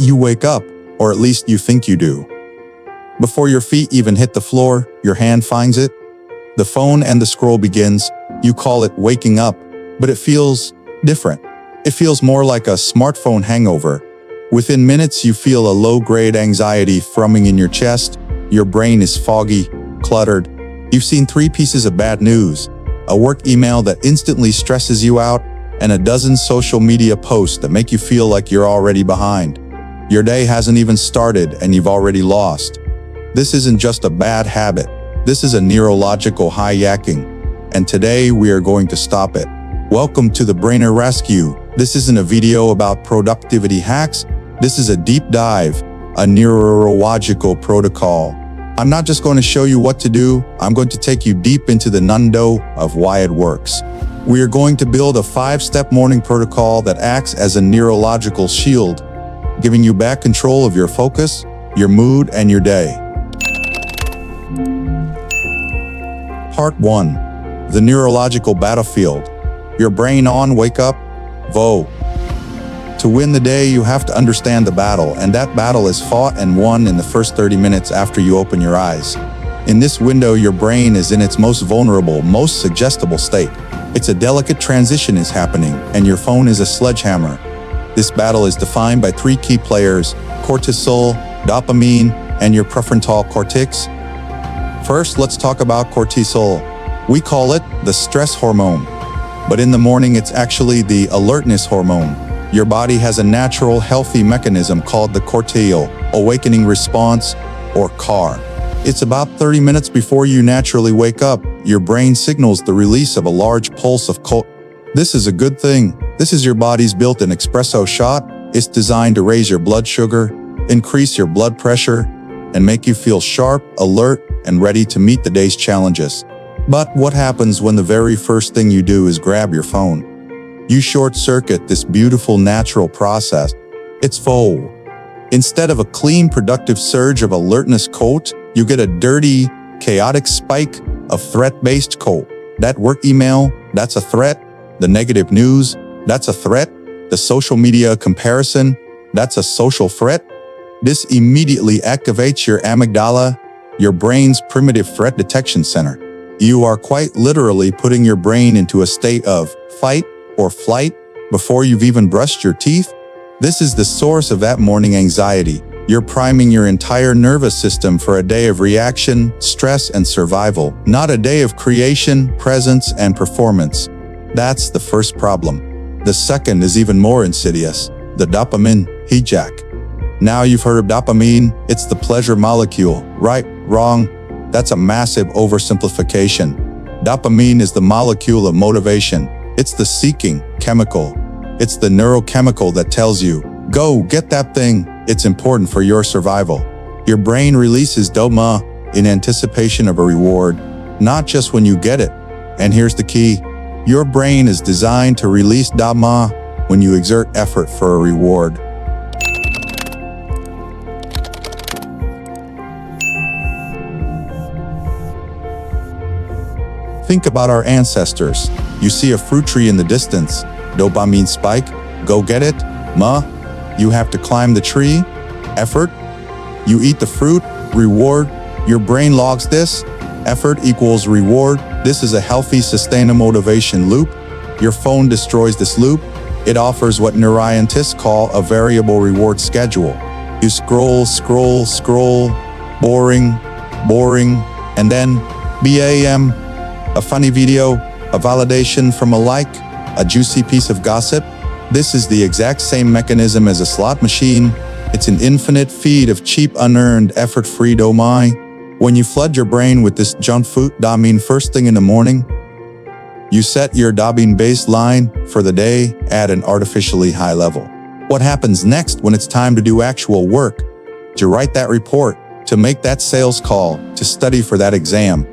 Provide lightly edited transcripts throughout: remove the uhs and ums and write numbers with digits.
You wake up, or at least you think you do. Before your feet even hit the floor, your hand finds it. The phone and the scroll begins. You call it waking up, but it feels different. It feels more like a smartphone hangover. Within minutes, you feel a low-grade anxiety thrumming in your chest. Your brain is foggy, cluttered. You've seen 3 pieces of bad news, a work email that instantly stresses you out, and a dozen social media posts that make you feel like you're already behind. Your day hasn't even started and you've already lost. This isn't just a bad habit. This is a neurological hijacking. And today we are going to stop it. Welcome to the Brainer Rescue. This isn't a video about productivity hacks. This is a deep dive, a neurological protocol. I'm not just going to show you what to do. I'm going to take you deep into the nundo of why it works. We are going to build a 5-step morning protocol that acts as a neurological shield, giving you back control of your focus, your mood, and your day. Part 1. The neurological battlefield. Your brain on, wake up, vote. To win the day, you have to understand the battle, and that battle is fought and won in the first 30 minutes after you open your eyes. In this window, your brain is in its most vulnerable, most suggestible state. It's a delicate transition is happening, and your phone is a sledgehammer. This battle is defined by 3 key players: cortisol, dopamine, and your prefrontal cortex. First, let's talk about cortisol. We call it the stress hormone, but in the morning it's actually the alertness hormone. Your body has a natural, healthy mechanism called the cortisol awakening response, or CAR. It's about 30 minutes before you naturally wake up. Your brain signals the release of a large pulse of cortisol. This is a good thing. This is your body's built-in espresso shot. It's designed to raise your blood sugar, increase your blood pressure, and make you feel sharp, alert, and ready to meet the day's challenges. But what happens when the very first thing you do is grab your phone? You short-circuit this beautiful natural process. It's full. Instead of a clean, productive surge of alertness coat, you get a dirty, chaotic spike of threat-based coat. That work email, that's a threat. The negative news, that's a threat. The social media comparison, that's a social threat. This immediately activates your amygdala, your brain's primitive threat detection center. You are quite literally putting your brain into a state of fight or flight before you've even brushed your teeth. This is the source of that morning anxiety. You're priming your entire nervous system for a day of reaction, stress, and survival, not a day of creation, presence, and performance. That's the first problem. The second is even more insidious: the dopamine hijack. Now you've heard of dopamine. It's the pleasure molecule. Right? Wrong? That's a massive oversimplification. Dopamine is the molecule of motivation. It's the seeking chemical. It's the neurochemical that tells you, go get that thing. It's important for your survival. Your brain releases dopamine in anticipation of a reward, not just when you get it. And here's the key. Your brain is designed to release dopamine when you exert effort for a reward. Think about our ancestors. You see a fruit tree in the distance. Dopamine spike. Go get it. You have to climb the tree. Effort. You eat the fruit. Reward. Your brain logs this. Effort equals reward. This is a healthy, sustainable motivation loop. Your phone destroys this loop. It offers what neuroscientists call a variable reward schedule. You scroll, boring, and then BAM, a funny video, a validation from a like, a juicy piece of gossip. This is the exact same mechanism as a slot machine. It's an infinite feed of cheap, unearned, effort-free dopamine. When you flood your brain with this junk food dopamine first thing in the morning, you set your dopamine baseline for the day at an artificially high level. What happens next when it's time to do actual work? To write that report, to make that sales call, to study for that exam?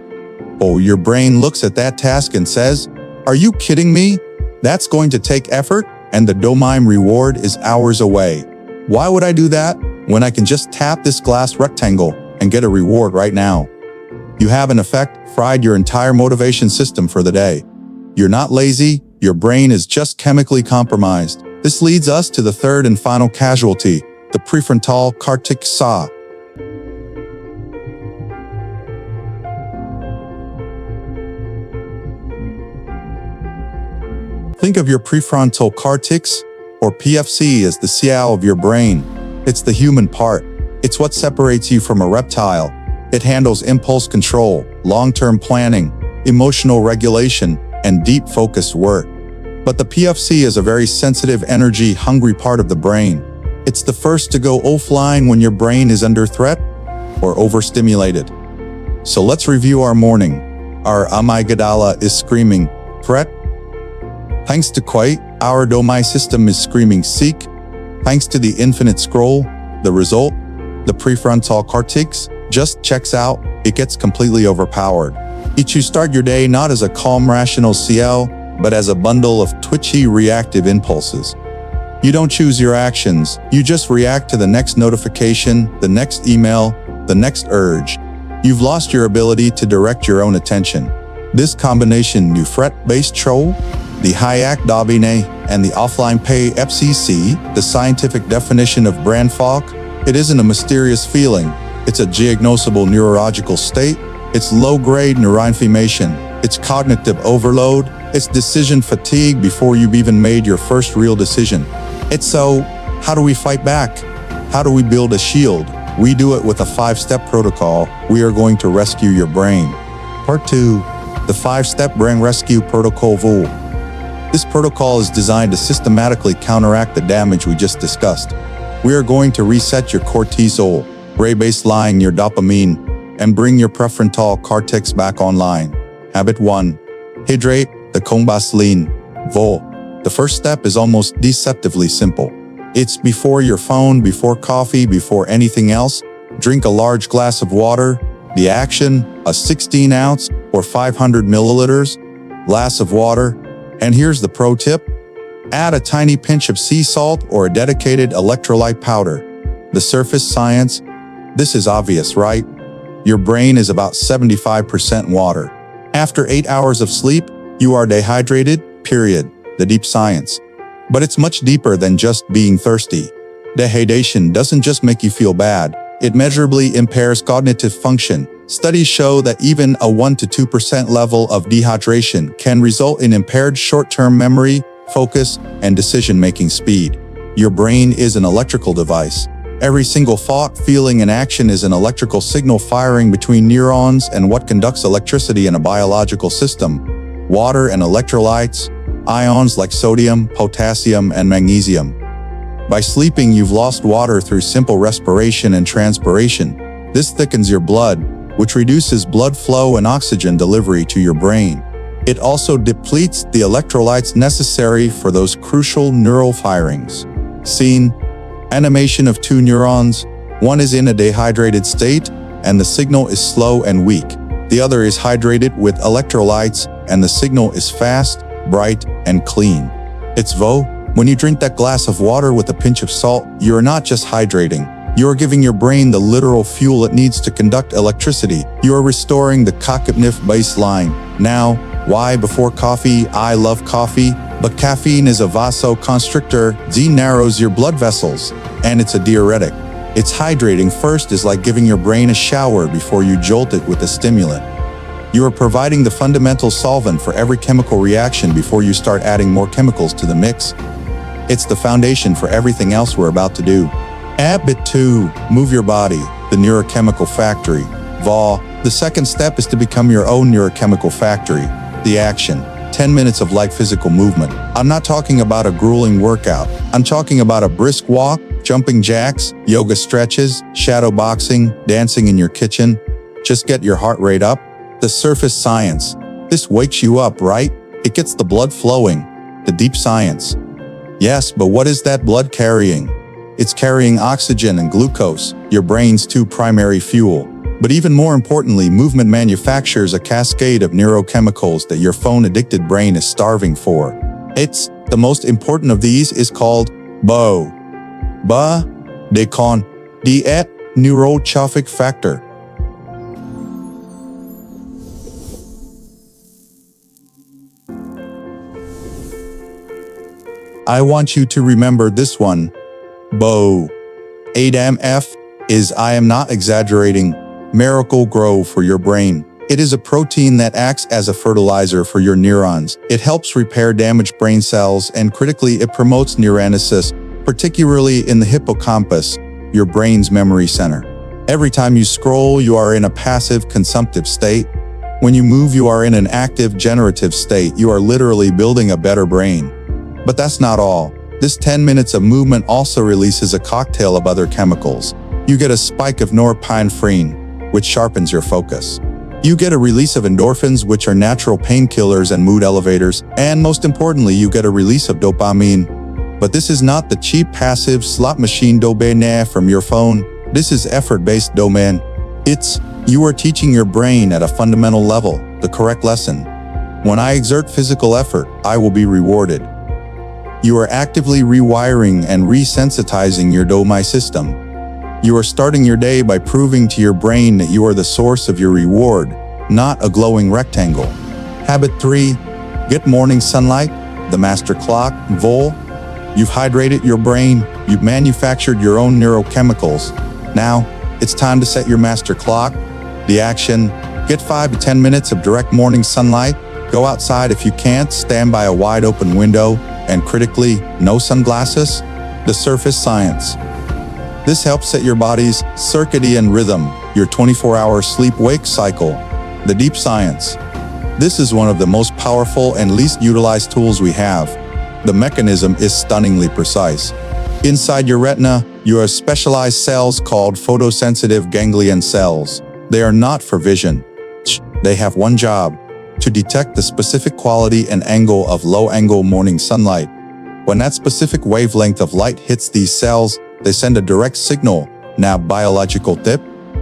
Oh, your brain looks at that task and says, are you kidding me? That's going to take effort, and the dopamine reward is hours away. Why would I do that when I can just tap this glass rectangle and get a reward right now? You have in effect fried your entire motivation system for the day. You're not lazy, your brain is just chemically compromised. This leads us to the third and final casualty, the prefrontal cortex. Think of your prefrontal cortex, or PFC, as the CIO of your brain. It's the human part. It's what separates you from a reptile. It handles impulse control, long-term planning, emotional regulation, and deep focused work. But the PFC is a very sensitive, energy-hungry part of the brain. It's the first to go offline when your brain is under threat or overstimulated. So let's review our morning. Our amygdala is screaming, threat. Thanks to quiet, our dopamine system is screaming, seek. Thanks to the infinite scroll, the result, the prefrontal cortex, just checks out. It gets completely overpowered. You start your day not as a calm, rational CL, but as a bundle of twitchy, reactive impulses. You don't choose your actions, you just react to the next notification, the next email, the next urge. You've lost your ability to direct your own attention. This combination, new threat-based troll, the hijacking Dopamine, and the offline pay FCC, the scientific definition of brain fog, it isn't a mysterious feeling. It's a diagnosable neurological state. It's low-grade neuroinflammation. It's cognitive overload. It's decision fatigue before you've even made your first real decision. So, how do we fight back? How do we build a shield? We do it with a 5-step protocol. We are going to rescue your brain. Part 2. The 5-step brain rescue protocol VOL. This protocol is designed to systematically counteract the damage we just discussed. We are going to reset your cortisol, rebaseline your dopamine, and bring your prefrontal cortex back online. Habit 1. Hydrate the cognition. VOL. The first step is almost deceptively simple. It's before your phone, before coffee, before anything else. Drink a large glass of water. The action, a 16-ounce or 500 milliliters glass of water. And here's the pro tip. Add a tiny pinch of sea salt or a dedicated electrolyte powder. The surface science. This is obvious, right? Your brain is about 75% water. After 8 hours of sleep, you are dehydrated, period. The deep science. But it's much deeper than just being thirsty. Dehydration doesn't just make you feel bad. It measurably impairs cognitive function. Studies show that even a 1 to 2% level of dehydration can result in impaired short-term memory, focus, and decision-making speed. Your brain is an electrical device. Every single thought, feeling, and action is an electrical signal firing between neurons and what conducts electricity in a biological system. Water and electrolytes, ions like sodium, potassium, and magnesium. By sleeping, you've lost water through simple respiration and transpiration. This thickens your blood, which reduces blood flow and oxygen delivery to your brain. It also depletes the electrolytes necessary for those crucial neural firings. Scene: animation of 2 neurons. One is in a dehydrated state, and the signal is slow and weak. The other is hydrated with electrolytes, and the signal is fast, bright, and clean. It's VO. When you drink that glass of water with a pinch of salt, you are not just hydrating. You are giving your brain the literal fuel it needs to conduct electricity. You are restoring the cognitive baseline. Now, why before coffee? I love coffee, but caffeine is a vasoconstrictor. Z narrows your blood vessels, and it's a diuretic. It's hydrating first is like giving your brain a shower before you jolt it with a stimulant. You are providing the fundamental solvent for every chemical reaction before you start adding more chemicals to the mix. It's the foundation for everything else we're about to do. Habit 2. Move your body, the neurochemical factory. VA. The second step is to become your own neurochemical factory. The action. 10 minutes of light physical movement. I'm not talking about a grueling workout. I'm talking about a brisk walk, jumping jacks, yoga stretches, shadow boxing, dancing in your kitchen. Just get your heart rate up. The surface science. This wakes you up, right? It gets the blood flowing. The deep science. Yes, but what is that blood carrying? It's carrying oxygen and glucose, your brain's 2 primary fuel. But even more importantly, movement manufactures a cascade of neurochemicals that your phone-addicted brain is starving for. It's the most important of these is called BO. BA, Decon, Diet, neurochemical factor. I want you to remember this one. BDNF is, I am not exaggerating, miracle grow for your brain. It is a protein that acts as a fertilizer for your neurons. It helps repair damaged brain cells, and critically, it promotes neurogenesis, particularly in the hippocampus, your brain's memory center. Every time you scroll, you are in a passive consumptive state. When you move, you are in an active generative state. You are literally building a better brain. But that's not all. This 10 minutes of movement also releases a cocktail of other chemicals. You get a spike of norepinephrine, which sharpens your focus. You get a release of endorphins, which are natural painkillers and mood elevators. And most importantly, you get a release of dopamine. But this is not the cheap passive slot machine dopamine from your phone. This is effort-based dopamine. You are teaching your brain at a fundamental level the correct lesson. When I exert physical effort, I will be rewarded. You are actively rewiring and resensitizing your dopamine system. You are starting your day by proving to your brain that you are the source of your reward, not a glowing rectangle. Habit 3. Get morning sunlight, the master clock, vol. You've hydrated your brain, you've manufactured your own neurochemicals. Now, it's time to set your master clock. The action: get 5 to 10 minutes of direct morning sunlight. Go outside if you can't, stand by a wide open window, and critically, no sunglasses. The surface science. This helps set your body's circadian rhythm, your 24-hour sleep-wake cycle. The deep science. This is one of the most powerful and least utilized tools we have. The mechanism is stunningly precise. Inside your retina, you have specialized cells called photosensitive ganglion cells. They are not for vision. They have one job: to detect the specific quality and angle of low-angle morning sunlight. When that specific wavelength of light hits these cells, they send a direct signal, now biological tip,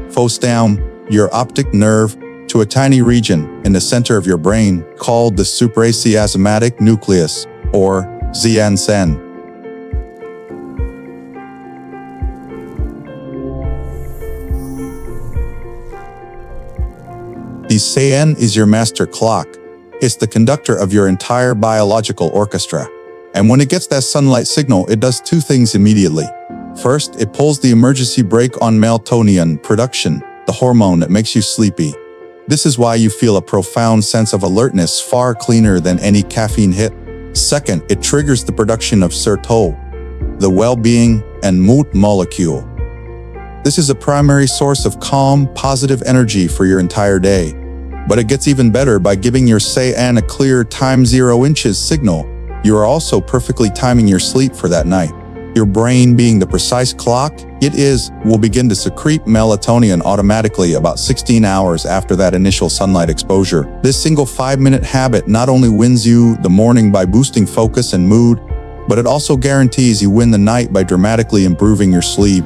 force down your optic nerve to a tiny region in the center of your brain called the suprachiasmatic nucleus, or ZNCN. The ZN is your master clock. It's the conductor of your entire biological orchestra. And when it gets that sunlight signal, it does two things immediately. First, it pulls the emergency brake on melatonin production, the hormone that makes you sleepy. This is why you feel a profound sense of alertness, far cleaner than any caffeine hit. Second, it triggers the production of serotonin, the well-being and mood molecule. This is a primary source of calm, positive energy for your entire day. But it gets even better by giving your ZN a clear time 0 inches signal. You are also perfectly timing your sleep for that night. Your brain, being the precise clock it is, will begin to secrete melatonin automatically about 16 hours after that initial sunlight exposure. This single 5-minute habit not only wins you the morning by boosting focus and mood, but it also guarantees you win the night by dramatically improving your sleep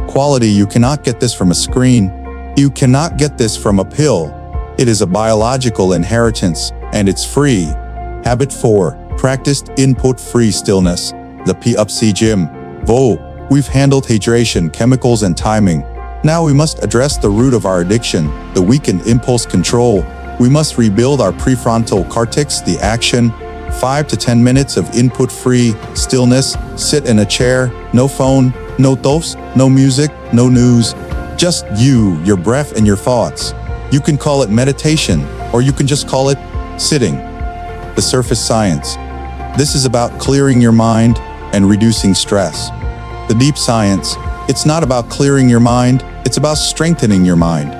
quality. You cannot get this from a screen. You cannot get this from a pill. It is a biological inheritance, and it's free. Habit 4. Practiced input-free stillness. The PUBG gym. We've handled hydration, chemicals, and timing. Now we must address the root of our addiction, the weakened impulse control. We must rebuild our prefrontal cortex. The action: 5 to 10 minutes of input-free stillness. Sit in a chair, no phone, no thoughts, no music, no news. Just you, your breath, and your thoughts. You can call it meditation, or you can just call it sitting. The surface science. This is about clearing your mind and reducing stress. The deep science. It's not about clearing your mind, it's about strengthening your mind.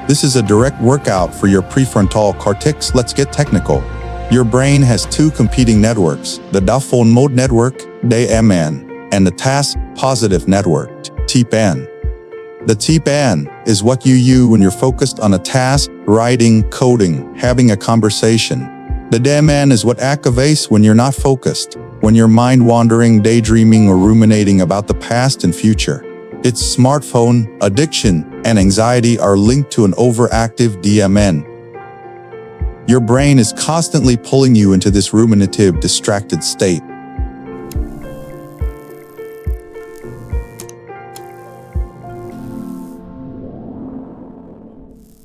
This is a direct workout for your prefrontal cortex. Let's get technical. Your brain has two competing networks: the default mode network, DMN, and the task positive network, TPN. The TPN is what you use when you're focused on a task, writing, coding, having a conversation. The DMN is what activates when you're not focused, when you're mind wandering, daydreaming, or ruminating about the past and future. Its smartphone, addiction, and anxiety are linked to an overactive DMN. Your brain is constantly pulling you into this ruminative, distracted state.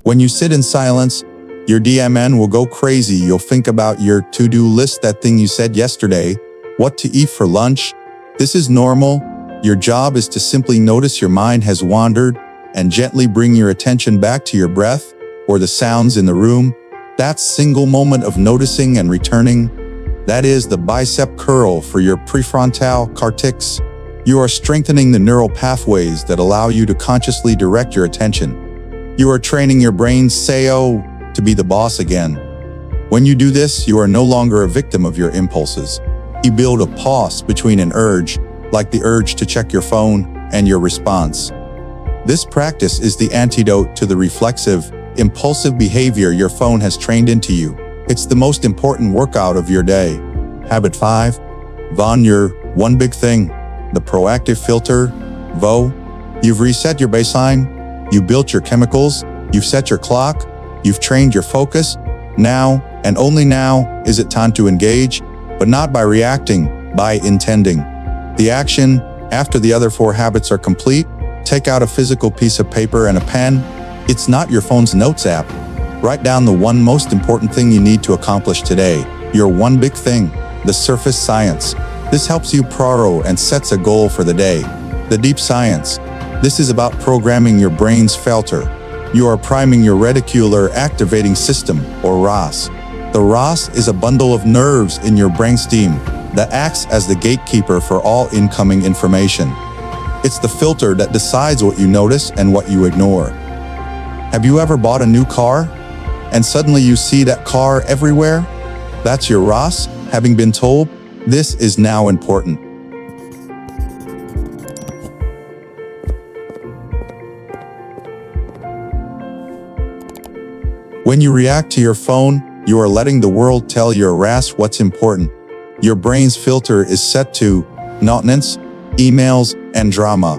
When you sit in silence, your DMN will go crazy. You'll think about your to-do list, that thing you said yesterday, what to eat for lunch. This is normal. Your job is to simply notice your mind has wandered and gently bring your attention back to your breath or the sounds in the room. That single moment of noticing and returning, that is the bicep curl for your prefrontal cortex. You are strengthening the neural pathways that allow you to consciously direct your attention. You are training your brain's say-oh to be the boss again. When you do this, you are no longer a victim of your impulses. You build a pause between an urge, like the urge to check your phone, and your response. This practice is the antidote to the reflexive, impulsive behavior your phone has trained into you. It's the most important workout of your day. Habit 5. Von your one big thing. The proactive filter. VO. You've reset your baseline. You built your chemicals. You've set your clock. You've trained your focus. Now, and only now, is it time to engage, but not by reacting, by intending. The action, after the other 4 habits are complete, take out a physical piece of paper and a pen. It's not your phone's notes app. Write down the one most important thing you need to accomplish today. Your one big thing, the surface science. This helps you prioritize and sets a goal for the day. The deep science. This is about programming your brain's filter. You are priming your reticular activating system, or RAS. The RAS is a bundle of nerves in your brainstem that acts as the gatekeeper for all incoming information. It's the filter that decides what you notice and what you ignore. Have you ever bought a new car and suddenly you see that car everywhere? That's your RAS having been told, this is now important. When you react to your phone, you are letting the world tell your RAS what's important. Your brain's filter is set to nonsense, emails, and drama.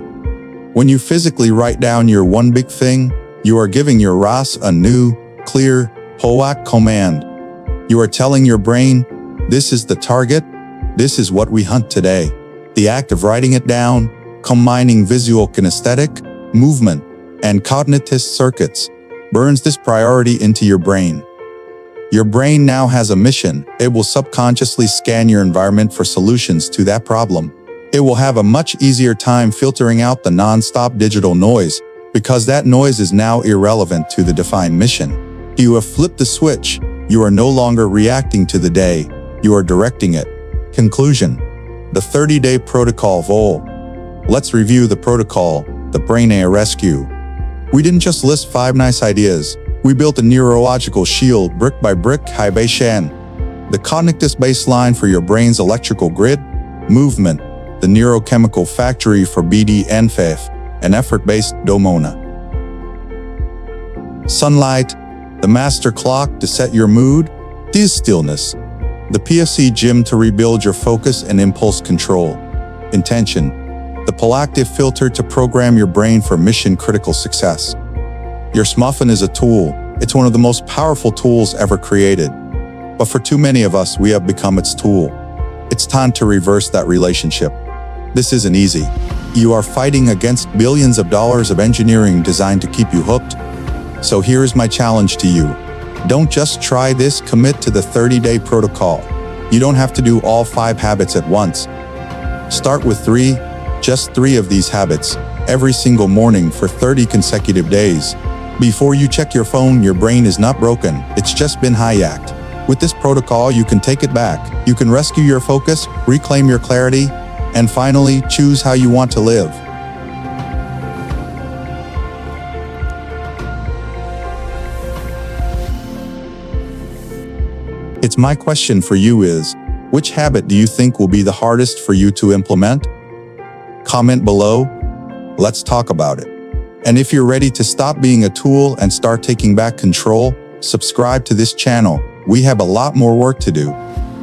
When you physically write down your one big thing, you are giving your RAS a new, clear, HOAC command. You are telling your brain, this is the target, this is what we hunt today. The act of writing it down, combining visual kinesthetic, movement, and cognitive circuits, burns this priority into your brain. Your brain now has a mission. It will subconsciously scan your environment for solutions to that problem. It will have a much easier time filtering out the non-stop digital noise because that noise is now irrelevant to the defined mission. You have flipped the switch. You are no longer reacting to the day. You are directing it. Conclusion. The 30-day protocol VOL. Let's review the protocol, the Brain Air Rescue. We didn't just list 5 nice ideas. We built a neurological shield brick by brick, hijacking. The cognitive baseline for your brain's electrical grid, movement, the neurochemical factory for BDNF, and effort-based Dopamine. Sunlight, the master clock to set your mood, stillness, the PFC gym to rebuild your focus and impulse control. Intention, the proactive filter to program your brain for mission-critical success. Your smartphone is a tool. It's one of the most powerful tools ever created. But for too many of us, we have become its tool. It's time to reverse that relationship. This isn't easy. You are fighting against billions of dollars of engineering designed to keep you hooked. So here's my challenge to you. Don't just try this, commit to the 30-day protocol. You don't have to do all 5 habits at once. Start with 3, just 3 of these habits, every single morning for 30 consecutive days. Before you check your phone, your brain is not broken, it's just been hijacked. With this protocol, you can take it back. You can rescue your focus, reclaim your clarity, and finally, choose how you want to live. It's my question for you is, which habit do you think will be the hardest for you to implement? Comment below. Let's talk about it. And if you're ready to stop being a tool and start taking back control, subscribe to this channel. We have a lot more work to do.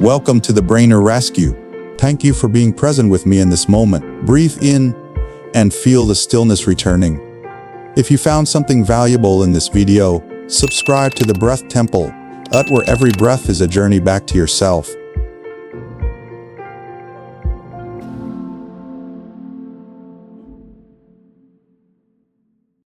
Welcome to the Brain Air Rescue. Thank you for being present with me in this moment. Breathe in and feel the stillness returning. If you found something valuable in this video, subscribe to the Breath Temple, where every breath is a journey back to yourself.